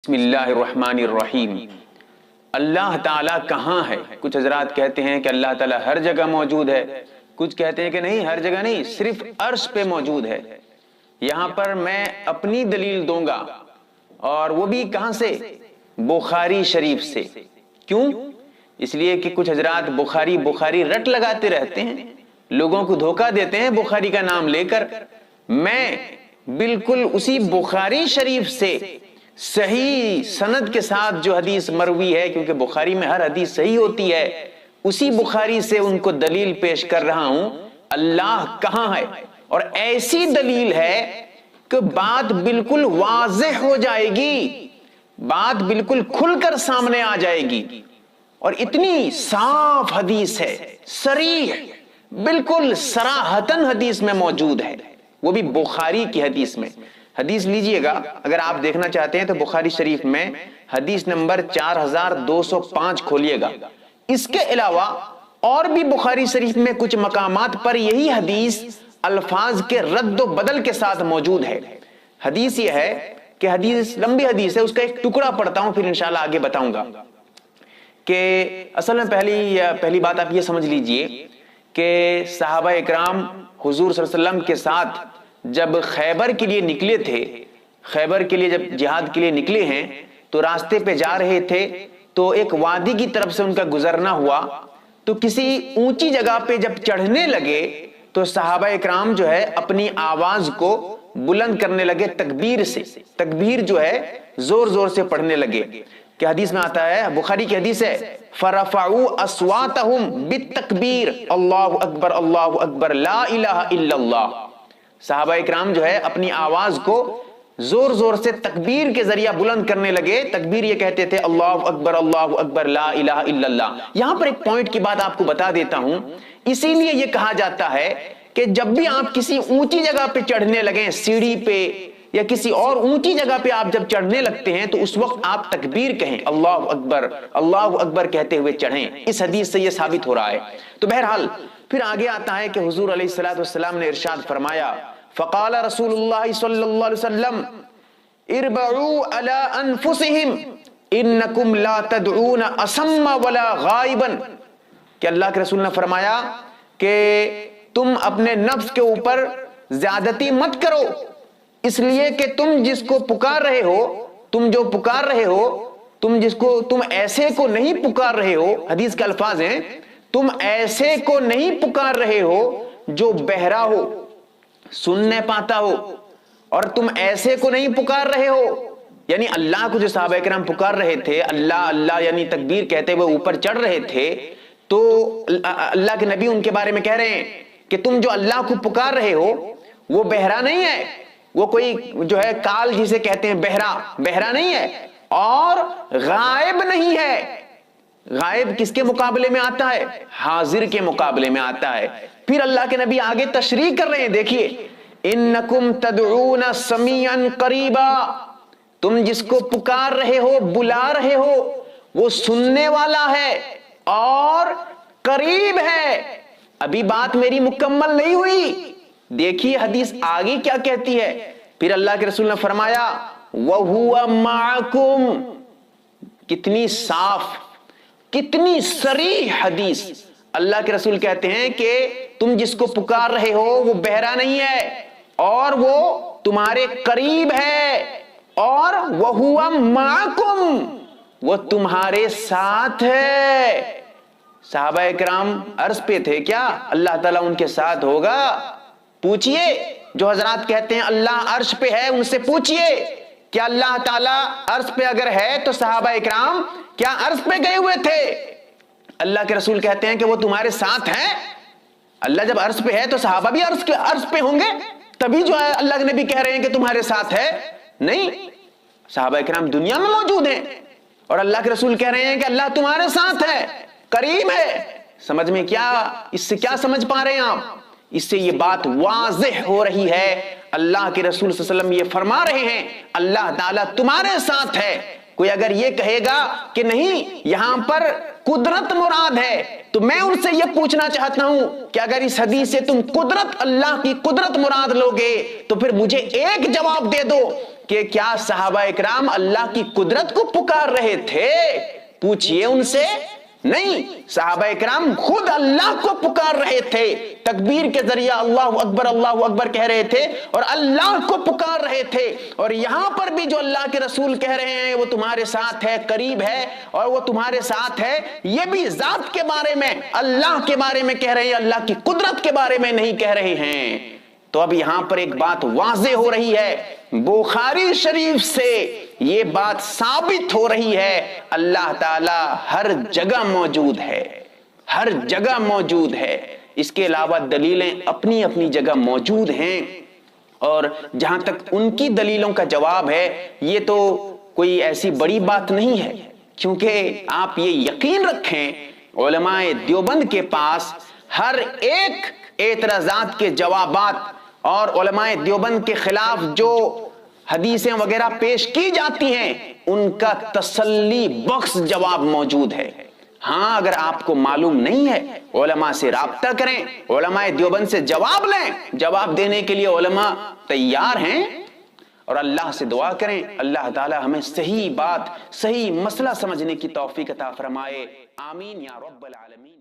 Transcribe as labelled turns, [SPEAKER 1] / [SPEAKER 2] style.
[SPEAKER 1] بسم اللہ الرحمن الرحیم۔ اللہ تعالیٰ کہاں ہے؟ کچھ حضرات کہتے ہیں کہ اللہ تعالیٰ ہر جگہ موجود ہے، کچھ کہتے ہیں کہ نہیں، ہر جگہ نہیں، صرف عرش پہ موجود ہے۔ یہاں پر میں اپنی دلیل دوں گا، اور وہ بھی کہاں سے؟ بخاری شریف سے۔ کیوں؟ اس لیے کہ کچھ حضرات بخاری رٹ لگاتے رہتے ہیں، لوگوں کو دھوکہ دیتے ہیں بخاری کا نام لے کر۔ میں بالکل اسی بخاری شریف سے صحیح سند کے ساتھ جو حدیث مروی ہے، کیونکہ بخاری میں ہر حدیث صحیح ہوتی ہے، اسی بخاری سے ان کو دلیل پیش کر رہا ہوں اللہ کہاں ہے۔ اور ایسی دلیل ہے کہ بات بالکل واضح ہو جائے گی، بات بالکل کھل کر سامنے آ جائے گی، اور اتنی صاف حدیث ہے، صریح، بالکل صراحتاً حدیث میں موجود ہے، وہ بھی بخاری کی حدیث میں۔ حدیث لیجئے گا، اگر آپ دیکھنا چاہتے ہیں تو بخاری شریف میں حدیث نمبر 4205 کھولیے گا۔ اس کے علاوہ اور بھی بخاری شریف میں کچھ مقامات پر یہی حدیث الفاظ کے رد و بدل کے ساتھ موجود ہے۔ حدیث یہ ہے کہ حدیث لمبی حدیث ہے، اس کا ایک ٹکڑا پڑھتا ہوں، پھر انشاءاللہ آگے بتاؤں گا کہ اصل میں پہلی بات آپ یہ سمجھ لیجئے کہ صحابہ اکرام حضور صلی اللہ علیہ وسلم کے ساتھ جب خیبر کے لیے نکلے تھے، خیبر کے لیے جب جہاد کے لیے نکلے ہیں تو راستے پہ جا رہے تھے تو ایک وادی کی طرف سے ان کا گزرنا ہوا، تو کسی اونچی جگہ پہ جب چڑھنے لگے تو صحابہ اکرام جو ہے اپنی آواز کو بلند کرنے لگے تکبیر سے، تکبیر جو ہے زور زور سے پڑھنے لگے۔ کہ حدیث میں آتا ہے، بخاری کی حدیث ہے، فَرَفَعُوا أَصْوَاتَهُمْ بِالتَّكْبِيرِ اللہ اکبر اللہ اکبر لا الہ الا اللہ۔ صحابہ اکرام جو ہے اپنی آواز کو زور زور سے تکبیر کے ذریعہ بلند کرنے لگے، تکبیر یہ کہتے تھے اللہ اکبر لا الہ الا اللہ۔ یہاں پر ایک پوائنٹ کی بات آپ کو بتا دیتا ہوں، اسی لیے یہ کہا جاتا ہے کہ جب بھی آپ کسی اونچی جگہ پہ چڑھنے لگیں، سیڑھی پہ یا کسی اور اونچی جگہ پہ آپ جب چڑھنے لگتے ہیں تو اس وقت آپ تکبیر کہیں، اللہ اکبر کہتے ہوئے چڑھیں۔ اس حدیث سے یہ ثابت ہو رہا ہے۔ تو بہرحال پھر آگے آتا ہے کہ حضور علیہ الصلوۃ والسلام نے ارشاد فرمایا، فقال رسول اللہ صلی اللہ علیہ وسلم اربعوا علی انفسہم انکم لا تدعون اصم ولا غائبا، کہ اللہ کے رسول نے فرمایا کہ تم اپنے نفس کے اوپر زیادتی مت کرو، اس لیے کہ تم جس کو پکار رہے ہو، تم جو پکار رہے ہو، تم ایسے کو نہیں پکار رہے ہو، حدیث کے الفاظ ہیں، تم ایسے کو نہیں پکار رہے ہو جو بہرا ہو، سن نہیں پاتا ہو، اور تم ایسے کو نہیں پکار رہے ہو، یعنی اللہ کو جو صحابہ کرام پکار رہے تھے، اللہ اللہ یعنی تکبیر کہتے ہوئے اوپر چڑھ رہے تھے، تو اللہ کے نبی ان کے بارے میں کہہ رہے ہیں کہ تم جو اللہ کو پکار رہے ہو وہ بہرا نہیں ہے، وہ کوئی جو ہے کال جسے کہتے ہیں بہرا نہیں ہے، اور غائب نہیں ہے۔ غائب کس کے مقابلے میں آتا ہے؟ حاضر کے مقابلے میں آتا ہے۔ پھر اللہ کے نبی آگے تشریح کر رہے ہیں، دیکھیے، انکم تدعون سمیعا قریبا، تم جس کو پکار رہے ہو، بلا رہے ہو، وہ سننے والا ہے اور قریب ہے۔ ابھی بات میری مکمل نہیں ہوئی، دیکھیے حدیث آگے کیا کہتی ہے۔ پھر اللہ کے رسول نے فرمایا وَهُوَ مَعَكُمْ، کتنی صاف، کتنی صریح حدیث۔ اللہ کے رسول کہتے ہیں کہ تم جس کو پکار رہے ہو وہ بہرا نہیں ہے، اور وہ تمہارے قریب ہے، اور وَهُوَ مَعَكُمْ، وہ تمہارے ساتھ ہے۔ صحابہ اکرام عرض پہ تھے، کیا اللہ تعالیٰ ان کے ساتھ ہوگا؟ پوچھئے، جو حضرات کہتے ہیں اللہ عرش پہ ہے ان سے پوچھئے، کیا اللہ تعالیٰ عرش پہ اگر ہے تو صحابہ اکرام کیا عرش پہ گئے ہوئے تھے؟ اللہ کے رسول کہتے ہیں کہ وہ تمہارے ساتھ ہیں۔ اللہ جب عرش پہ ہے تو صحابہ بھی عرش پہ ہوں گے، تبھی جو ہے اللہ کے نبی کہہ رہے ہیں کہ تمہارے ساتھ ہے؟ نہیں، صحابہ اکرام دنیا میں موجود ہیں اور اللہ کے رسول کہہ رہے ہیں کہ اللہ تمہارے ساتھ ہے، قریب ہے۔ سمجھ میں کیا، اس سے کیا سمجھ پا رہے ہیں آپ؟ اس سے یہ بات واضح ہو رہی ہے، اللہ کے رسول صلی اللہ علیہ وسلم یہ فرما رہے ہیں اللہ تعالیٰ تمہارے ساتھ ہے۔ کوئی اگر یہ کہے گا کہ نہیں یہاں پر قدرت مراد ہے، تو میں ان سے یہ پوچھنا چاہتا ہوں کہ اگر اس حدیث سے تم قدرت، اللہ کی قدرت مراد لوگے تو پھر مجھے ایک جواب دے دو کہ کیا صحابہ اکرام اللہ کی قدرت کو پکار رہے تھے؟ پوچھئے ان سے، نہیں، صحابہ اکرام خود اللہ کو پکار رہے تھے، تکبیر کے ذریعہ اللہ اکبر کہہ رہے تھے اور اللہ کو پکار رہے تھے۔ اور یہاں پر بھی جو اللہ کے رسول کہہ رہے ہیں وہ تمہارے ساتھ ہے، قریب ہے اور وہ تمہارے ساتھ ہے، یہ بھی ذات کے بارے میں، اللہ کے بارے میں کہہ رہے ہیں، اللہ کی قدرت کے بارے میں نہیں کہہ رہے ہیں۔ تو اب یہاں پر ایک بات واضح ہو رہی ہے، بخاری شریف سے یہ بات ثابت ہو رہی ہے، اللہ تعالی ہر جگہ موجود ہے، ہر جگہ موجود ہے۔ اس کے علاوہ دلیلیں اپنی اپنی جگہ موجود ہیں، اور جہاں تک ان کی دلیلوں کا جواب ہے، یہ تو کوئی ایسی بڑی بات نہیں ہے، کیونکہ آپ یہ یقین رکھیں علماء دیوبند کے پاس ہر ایک اعتراضات کے جوابات اور علماء دیوبند کے خلاف جو حدیثیں وغیرہ پیش کی جاتی ہیں ان کا تسلی بخش جواب موجود ہے۔ ہاں، اگر آپ کو معلوم نہیں ہے علماء سے رابطہ کریں، علماء دیوبند سے جواب لیں، جواب دینے کے لیے علماء تیار ہیں، اور اللہ سے دعا کریں اللہ تعالی ہمیں صحیح بات، صحیح مسئلہ سمجھنے کی توفیق عطا فرمائے، آمین یا رب العالمین۔